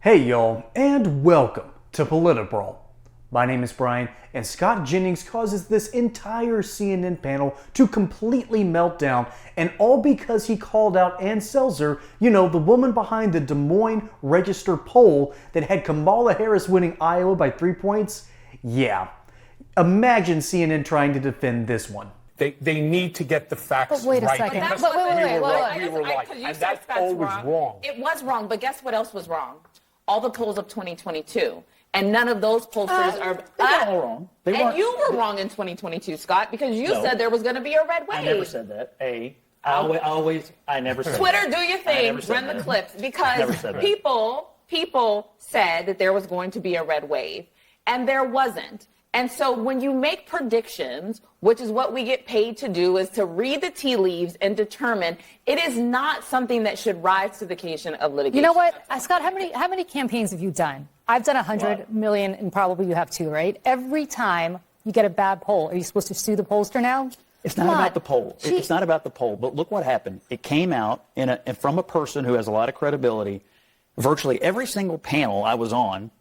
Hey y'all, and welcome to Politibrawl. My name is Brian, and Scott Jennings causes this entire CNN panel to completely melt down, and all because he called out Ann Selzer, the woman behind the Des Moines Register poll that had Kamala Harris winning Iowa by 3 points. Yeah, imagine CNN trying to defend this one. They need to get the facts But wait a right. second. Because Wait. we were right. And that poll was wrong. It was wrong, but guess what else was wrong? All the polls of 2022. And none of those pollsters are... They were all wrong. And you were wrong in 2022, Scott, because you said there was going to be a red wave. I never said that. I never said Twitter, that. do your thing. Run the clips. Because people said that there was going to be a red wave. And there wasn't. And so when you make predictions, which is what we get paid to do, is to read the tea leaves and determine, it is not something that should rise to the occasion of litigation. You know what, Scott, how many campaigns have you done? I've done 100 million, and probably you have too, right? Every time you get a bad poll, are you supposed to sue the pollster now? It's not about the poll. It's not about the poll. But look what happened. It came out from a person who has a lot of credibility. Virtually every single panel I was on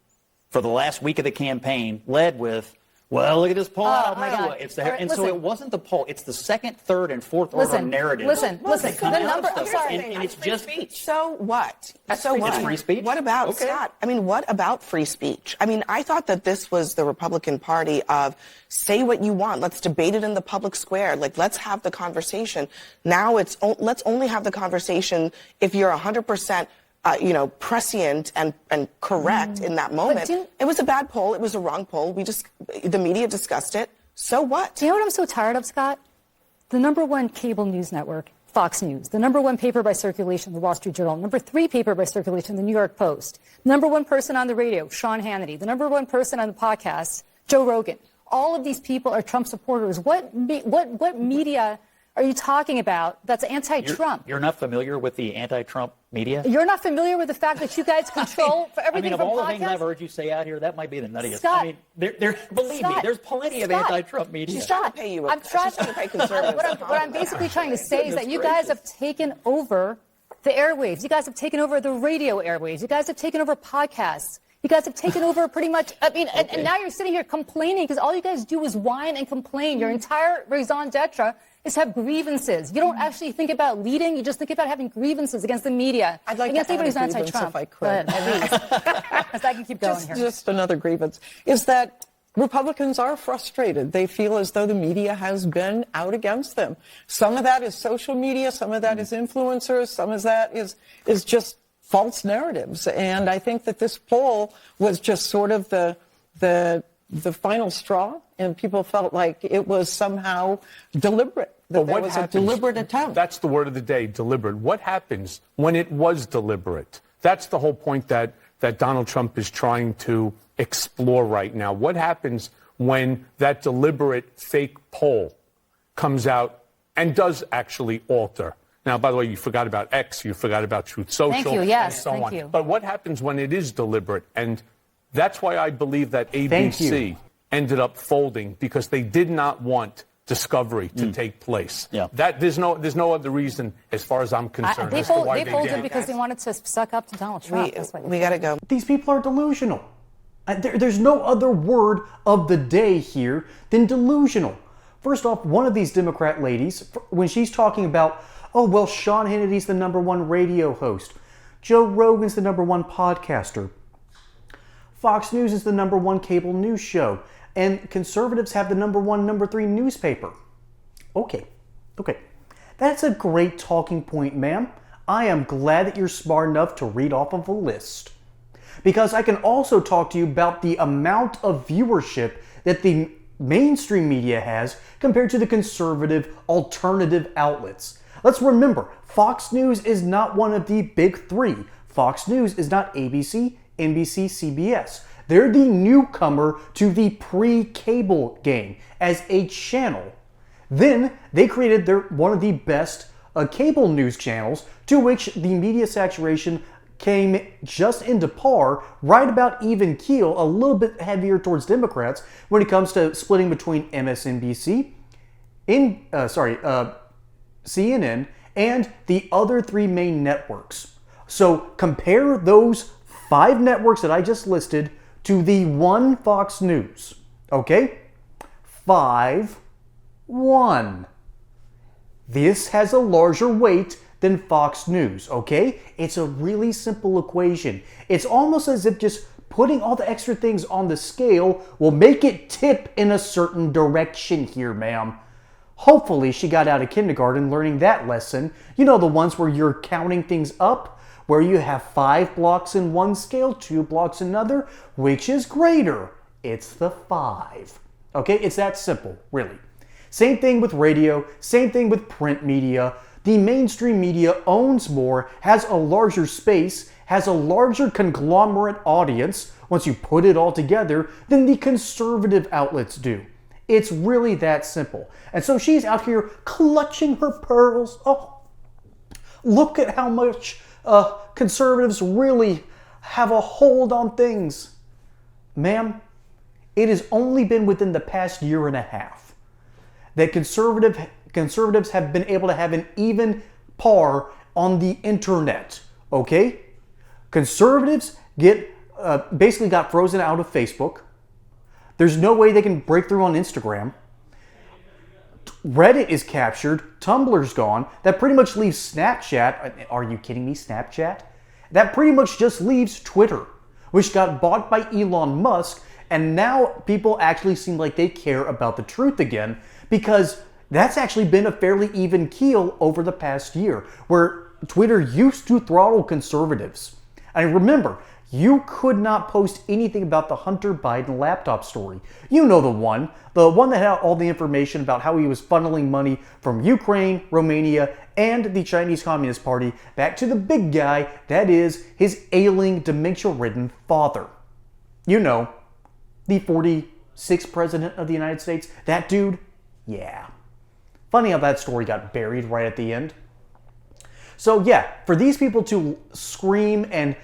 for the last week of the campaign led with, well, look at this poll. So it wasn't the poll. It's the second, third, and fourth order narrative. Listen. The number. I'm sorry. And it's just speech. So what? It's free speech. What about Scott? I mean, what about free speech? I mean, I thought that this was the Republican Party of say what you want. Let's debate it in the public square. Like, let's have the conversation. Now it's let's only have the conversation if you're 100%. Prescient and correct in that moment. It was a bad poll. It was a wrong poll. The media discussed it. So what? Do you know what I'm so tired of, Scott? The number one cable news network, Fox News. The number one paper by circulation, the Wall Street Journal. Number 3 paper by circulation, the New York Post. Number 1 person on the radio, Sean Hannity. The number 1 person on the podcast, Joe Rogan. All of these people are Trump supporters. What media are you talking about that's anti-Trump? You're not familiar with the anti-Trump media? You're not familiar with the fact that you guys control for everything of from all podcasts? the things I've heard you say out here, that might be the nuttiest. Scott, believe me, there's plenty of anti-Trump media. She's trying to pay you. She's trying to pay conservatives. What I'm basically trying to say is that you guys have taken over the airwaves. You guys have taken over the radio airwaves. You guys have taken over podcasts. You guys have taken over pretty much, and now you're sitting here complaining because all you guys do is whine and complain. Your entire raison d'etre is to have grievances. You don't actually think about leading. You just think about having grievances against the media. I'd like against to add anybody a who's grievance anti-Trump. if I could. Because I can keep going here. Just another grievance is that Republicans are frustrated. They feel as though the media has been out against them. Some of that is social media. Some of that is influencers. Some of that is just false narratives. And I think that this poll was just sort of the final straw, and people felt like it was somehow deliberate. That there was a deliberate attempt. That's the word of the day, deliberate. What happens when it was deliberate? That's the whole point that Donald Trump is trying to explore right now. What happens when that deliberate fake poll comes out and does actually alter? Now, by the way, you forgot about X, you forgot about Truth Social, Thank you, yes, and so thank on. you. But what happens when it is deliberate? And that's why I believe that ABC ended up folding, because they did not want discovery to take place. Yeah. There's no other reason, as far as I'm concerned, They as to why they folded did. because they wanted to suck up to Donald Trump. We got to go. These people are delusional. There's no other word of the day here than delusional. First off, one of these Democrat ladies, when she's talking about, Sean Hannity's the number 1 radio host, Joe Rogan's the number 1 podcaster, Fox News is the number 1 cable news show, and conservatives have the number 1, number 3 newspaper. Okay. That's a great talking point, ma'am. I am glad that you're smart enough to read off of a list. Because I can also talk to you about the amount of viewership that the mainstream media has compared to the conservative alternative outlets. Let's remember, Fox News is not one of the big 3. Fox News is not ABC, NBC, CBS. They're the newcomer to the pre-cable game as a channel. Then they created one of the best cable news channels, to which the media saturation came just into par, right about even keel, a little bit heavier towards Democrats when it comes to splitting between MSNBC, CNN, and the other 3 main networks. So compare those 5 networks that I just listed to the one Fox News. Okay? 5-1. This has a larger weight than Fox News, okay? It's a really simple equation. It's almost as if just putting all the extra things on the scale will make it tip in a certain direction here, ma'am. Hopefully she got out of kindergarten learning that lesson. You know, the ones where you're counting things up, where you have 5 blocks in one scale, 2 blocks in another. Which is greater? It's the 5. Okay, it's that simple, really. Same thing with radio, same thing with print media. The mainstream media owns more, has a larger space, has a larger conglomerate audience, once you put it all together, than the conservative outlets do. It's really that simple. And so she's out here clutching her pearls. Oh, look at how much conservatives really have a hold on things. Ma'am, it has only been within the past year and a half that conservatives have been able to have an even par on the internet, okay? Conservatives basically got frozen out of Facebook. There's no way they can break through on Instagram. Reddit is captured. Tumblr's gone. That pretty much leaves Snapchat. Are you kidding me, Snapchat? That pretty much just leaves Twitter, which got bought by Elon Musk, and now people actually seem like they care about the truth again, because that's actually been a fairly even keel over the past year, where Twitter used to throttle conservatives. And remember, you could not post anything about the Hunter Biden laptop story. You know the one that had all the information about how he was funneling money from Ukraine, Romania, and the Chinese Communist Party back to the big guy, that is, his ailing, dementia-ridden father. You know, the 46th president of the United States, that dude. Yeah. Funny how that story got buried right at the end. So yeah, for these people to scream and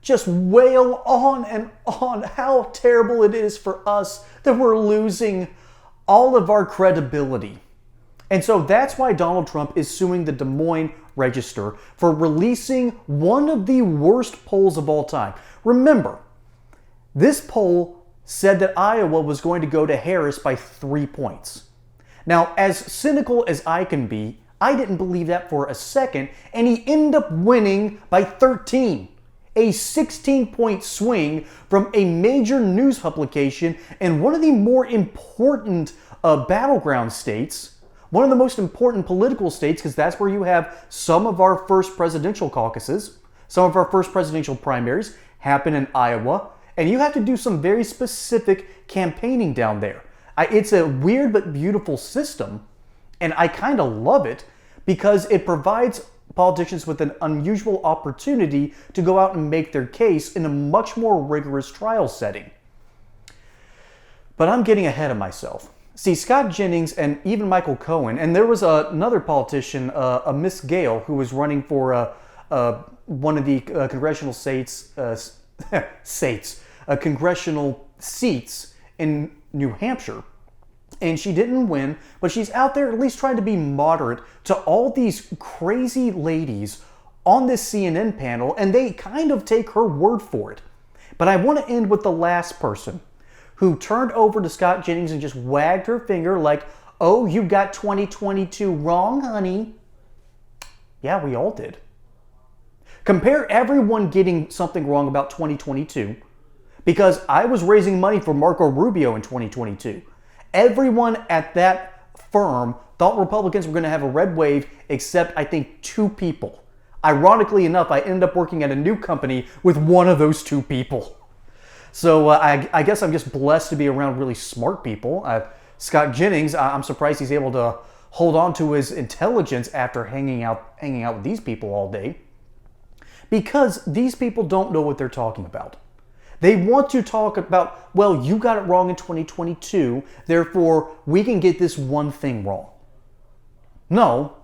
just wail on and on how terrible it is for us that we're losing all of our credibility. And so that's why Donald Trump is suing the Des Moines Register for releasing one of the worst polls of all time. Remember, this poll said that Iowa was going to go to Harris by 3 points. Now, as cynical as I can be, I didn't believe that for a second, and he ended up winning by 13. A 16-point swing from a major news publication in one of the more important battleground states, one of the most important political states, because that's where you have some of our first presidential caucuses, some of our first presidential primaries happen in Iowa, and you have to do some very specific campaigning down there. It's a weird but beautiful system, and I kind of love it because it provides politicians with an unusual opportunity to go out and make their case in a much more rigorous trial setting. But I'm getting ahead of myself. See, Scott Jennings and even Michael Cohen, and there was another politician, a Miss Gale, who was running for one of the congressional congressional seats in New Hampshire. And she didn't win, but she's out there at least trying to be moderate to all these crazy ladies on this CNN panel, and they kind of take her word for it. But I want to end with the last person who turned over to Scott Jennings and just wagged her finger like, oh, you got 2022 wrong, honey. Yeah, we all did. Compare everyone getting something wrong about 2022, because I was raising money for Marco Rubio in 2022. Everyone at that firm thought Republicans were going to have a red wave, except I think 2 people. Ironically enough, I ended up working at a new company with one of those 2 people. So I guess I'm just blessed to be around really smart people. Scott Jennings, I'm surprised he's able to hold on to his intelligence after hanging out with these people all day. Because these people don't know what they're talking about. They want to talk about, well, you got it wrong in 2022, therefore we can get this one thing wrong. No,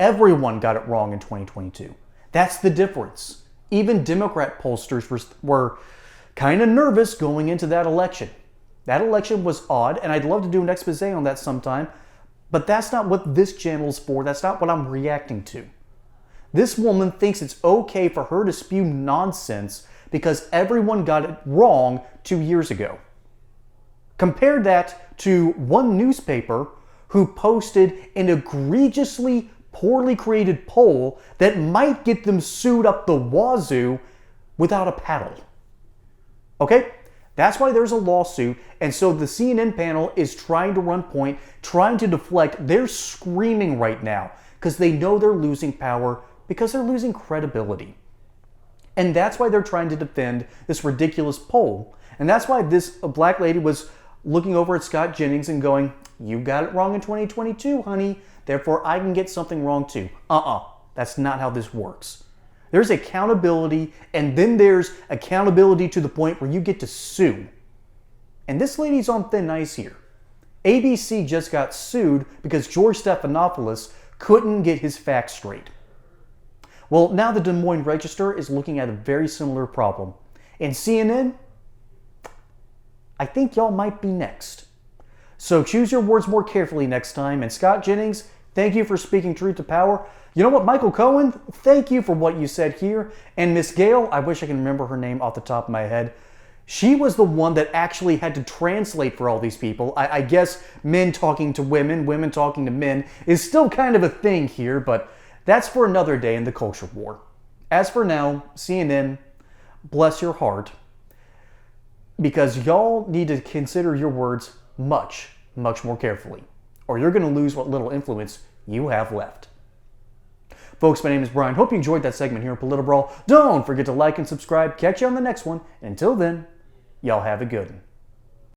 everyone got it wrong in 2022. That's the difference. Even Democrat pollsters were kind of nervous going into that election. That election was odd, and I'd love to do an expose on that sometime, but that's not what this channel's for. That's not what I'm reacting to. This woman thinks it's okay for her to spew nonsense because everyone got it wrong 2 years ago. Compare that to one newspaper who posted an egregiously poorly created poll that might get them sued up the wazoo without a paddle. Okay? That's why there's a lawsuit, and so the CNN panel is trying to run point, trying to deflect. They're screaming right now because they know they're losing power, because they're losing credibility. And that's why they're trying to defend this ridiculous poll. And that's why this black lady was looking over at Scott Jennings and going, "You got it wrong in 2022, honey, therefore I can get something wrong too." That's not how this works. There's accountability, and then there's accountability to the point where you get to sue. And this lady's on thin ice here. ABC just got sued because George Stephanopoulos couldn't get his facts straight. Well, now the Des Moines Register is looking at a very similar problem. And CNN, I think y'all might be next. So choose your words more carefully next time. And Scott Jennings, thank you for speaking truth to power. You know what, Michael Cohen, thank you for what you said here. And Miss Gail, I wish I can remember her name off the top of my head. She was the one that actually had to translate for all these people. I guess men talking to women, women talking to men is still kind of a thing here, but that's for another day in the culture war. As for now, CNN, bless your heart, because y'all need to consider your words much, much more carefully, or you're going to lose what little influence you have left. Folks, my name is Brian. Hope you enjoyed that segment here in Politibrawl. Don't forget to like and subscribe. Catch you on the next one. Until then, y'all have a good one.